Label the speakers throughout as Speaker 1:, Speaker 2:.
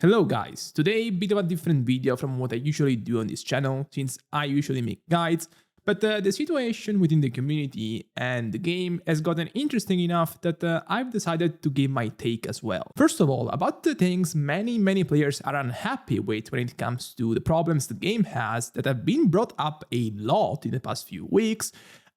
Speaker 1: Hello guys, today bit of a different video from what I usually do on this channel, since I usually make guides, but the situation within the community and the game has gotten interesting enough that I've decided to give my take as well. First of all, about the things many players are unhappy with when it comes to the problems the game has that have been brought up a lot in the past few weeks,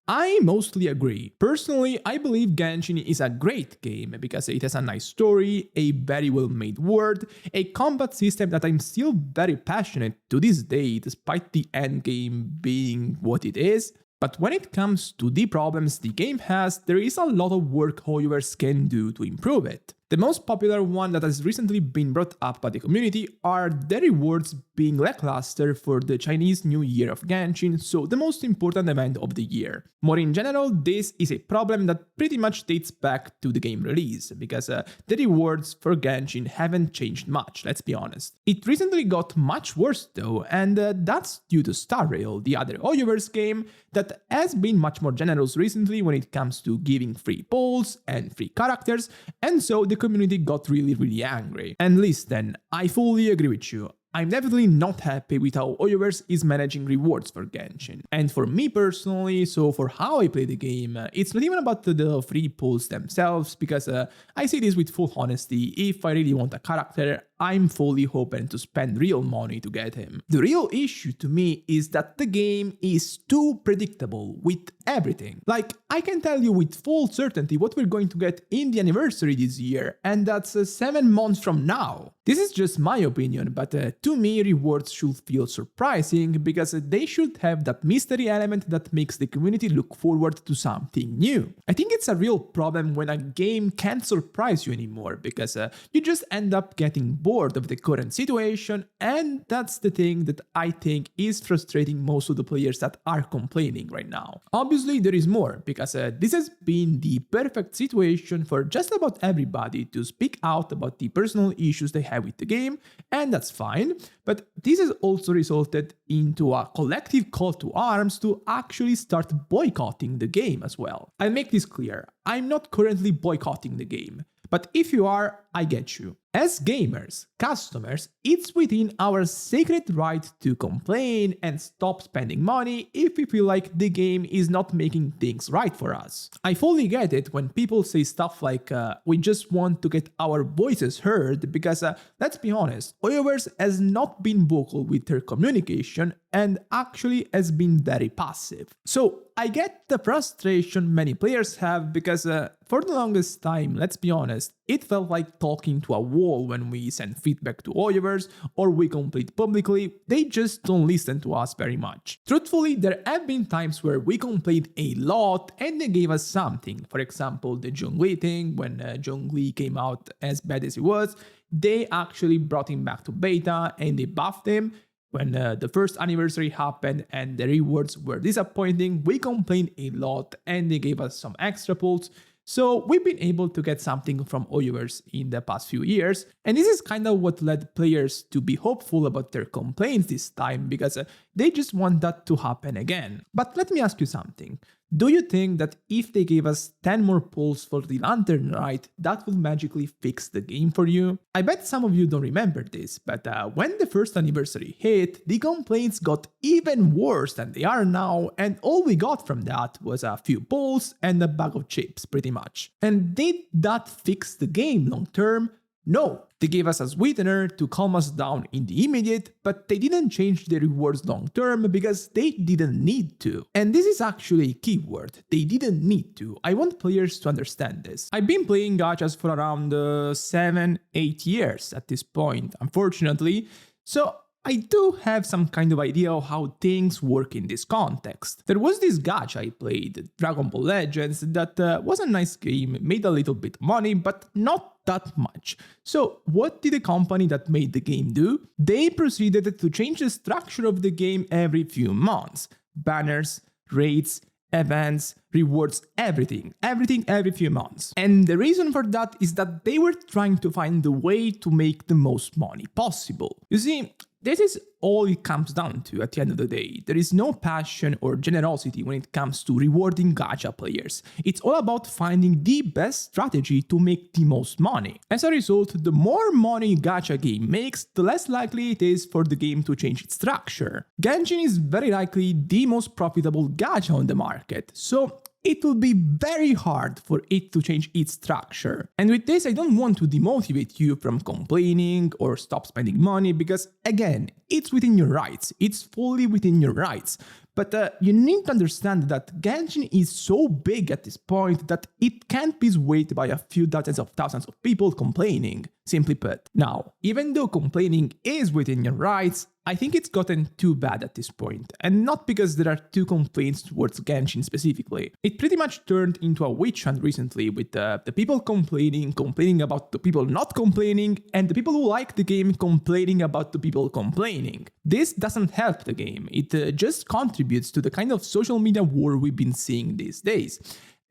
Speaker 1: I mostly agree. Personally, I believe Genshin is a great game because it has a nice story, a very well made world, a combat system that I'm still very passionate to this day despite the endgame being what it is. But when it comes to the problems the game has, there is a lot of work holdovers can do to improve it. The most popular one that has recently been brought up by the community are the rewards being lackluster for the Chinese New Year of Genshin, so the most important event of the year. More in general, this is a problem that pretty much dates back to the game release, because the rewards for Genshin haven't changed much, let's be honest. It recently got much worse though, and that's due to Star Rail, the other Hoyoverse game that has been much more generous recently when it comes to giving free polls and free characters, and so the community got really angry. And listen, I fully agree with you. I'm definitely not happy with how Hoyoverse is managing rewards for Genshin. And for me personally, so for how I play the game, it's not even about the free pulls themselves, because I say this with full honesty, if I really want a character, I'm fully open to spend real money to get him. The real issue to me is that the game is too predictable with everything. Like, I can tell you with full certainty what we're going to get in the anniversary this year, and that's 7 months from now. This is just my opinion, but to me rewards should feel surprising, because they should have that mystery element that makes the community look forward to something new. I think it's a real problem when a game can't surprise you anymore, because you just end up getting bored of the current situation, and that's the thing that I think is frustrating most of the players that are complaining right now. Obviously there is more, because this has been the perfect situation for just about everybody to speak out about the personal issues they have with the game, and that's fine, but this has also resulted into a collective call to arms to actually start boycotting the game as well. I'll make this clear, I'm not currently boycotting the game, but if you are, I get you. As gamers, customers, it's within our sacred right to complain and stop spending money if we feel like the game is not making things right for us. I fully get it when people say stuff like, we just want to get our voices heard, because let's be honest, Hoyoverse has not been vocal with their communication and actually has been very passive. So I get the frustration many players have, because for the longest time, let's be honest, it felt like talking to a wall when we send feedback to Hoyoverse or we complete publicly. They just don't listen to us very much. Truthfully, there have been times where we complained a lot and they gave us something. For example, the Zhongli thing, when Zhongli came out as bad as he was, they actually brought him back to beta and they buffed him. When the first anniversary happened and the rewards were disappointing, we complained a lot and they gave us some extra pulls. So we've been able to get something from Hoyoverse in the past few years, and this is kind of what led players to be hopeful about their complaints this time, because they just want that to happen again. But let me ask you something. Do you think that if they gave us 10 more pulls for the Lantern Rite, that will magically fix the game for you? I bet some of you don't remember this, but when the first anniversary hit, the complaints got even worse than they are now, and all we got from that was a few pulls and a bag of chips, pretty much. And did that fix the game long term? No, they gave us a sweetener to calm us down in the immediate, but they didn't change the rewards long term because they didn't need to. And this is actually a key word, they didn't need to. I want players to understand this. I've been playing gachas for around 7-8 years at this point, unfortunately, so I do have some kind of idea of how things work in this context. There was this gacha I played, Dragon Ball Legends, that was a nice game, made a little bit of money, but not that much. So what did the company that made the game do? They proceeded to change the structure of the game every few months. Banners, raids, events, rewards, everything every few months. And the reason for that is that they were trying to find a way to make the most money possible. You see, This is all it comes down to at the end of the day. There is no passion or generosity when it comes to rewarding gacha players. It's all about finding the best strategy to make the most money. As a result, the more money gacha game makes, the less likely it is for the game to change its structure. Genshin is very likely the most profitable gacha on the market, so it will be very hard for it to change its structure. And with this, I don't want to demotivate you from complaining or stop spending money, because again, it's within your rights. It's fully within your rights. But you need to understand that Genshin is so big at this point that it can't be swayed by a few dozens of thousands of people complaining, simply put. Now, even though complaining is within your rights, I think it's gotten too bad at this point, and not because there are two complaints towards Genshin specifically. It pretty much turned into a witch hunt recently, with the people complaining about the people not complaining, and the people who like the game complaining about the people complaining. This doesn't help the game, it just contributes to the kind of social media war we've been seeing these days.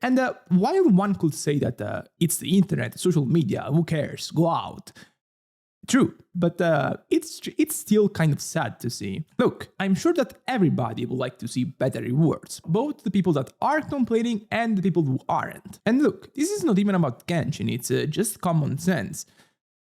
Speaker 1: And while one could say that it's the internet, social media, who cares, go out. True, but it's still kind of sad to see. Look, I'm sure that everybody would like to see better rewards, both the people that are complaining and the people who aren't. And look, this is not even about Genshin, it's just common sense.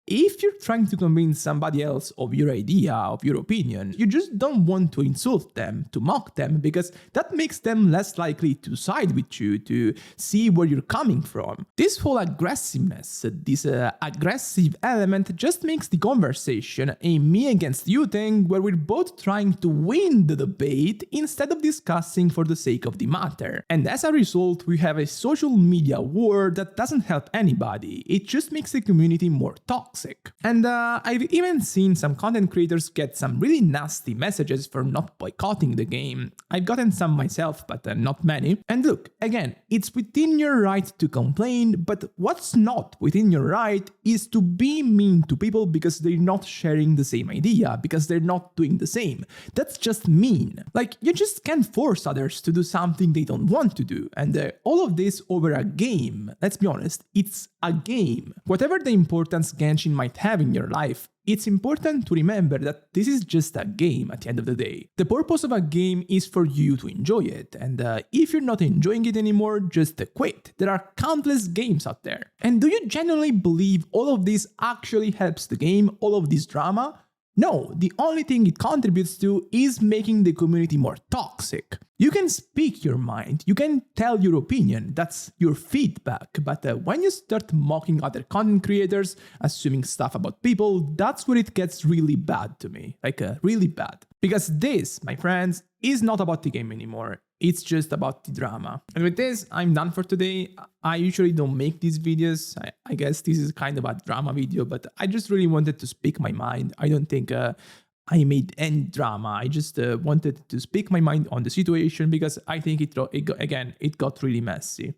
Speaker 1: If you're trying to convince somebody else of your idea, of your opinion, you just don't want to insult them, to mock them, because that makes them less likely to side with you, to see where you're coming from. This whole aggressiveness, this aggressive element just makes the conversation a me against you thing, where we're both trying to win the debate instead of discussing for the sake of the matter. And as a result, we have a social media war that doesn't help anybody, it just makes the community more toxic. And I've even seen some content creators get some really nasty messages for not boycotting the game. I've gotten some myself, but not many. And look, again, it's within your right to complain, but what's not within your right is to be mean to people because they're not sharing the same idea, because they're not doing the same. That's just mean. Like, you just can't force others to do something they don't want to do. And all of this over a game. Let's be honest, it's a game. Whatever the importance Genshin might have in your life, it's important to remember that this is just a game at the end of the day. The purpose of a game is for you to enjoy it, and if you're not enjoying it anymore, just quit. There are countless games out there. And do you genuinely believe all of this actually helps the game, all of this drama? No, the only thing it contributes to is making the community more toxic. You can speak your mind, you can tell your opinion, that's your feedback, but when you start mocking other content creators, assuming stuff about people, that's where it gets really bad to me, like really bad. Because this, my friends, is not about the game anymore, it's just about the drama. And with this, I'm done for today. I usually don't make these videos, I guess this is kind of a drama video, but I just really wanted to speak my mind. I don't think I made any drama. I just wanted to speak my mind on the situation because I think it got really messy.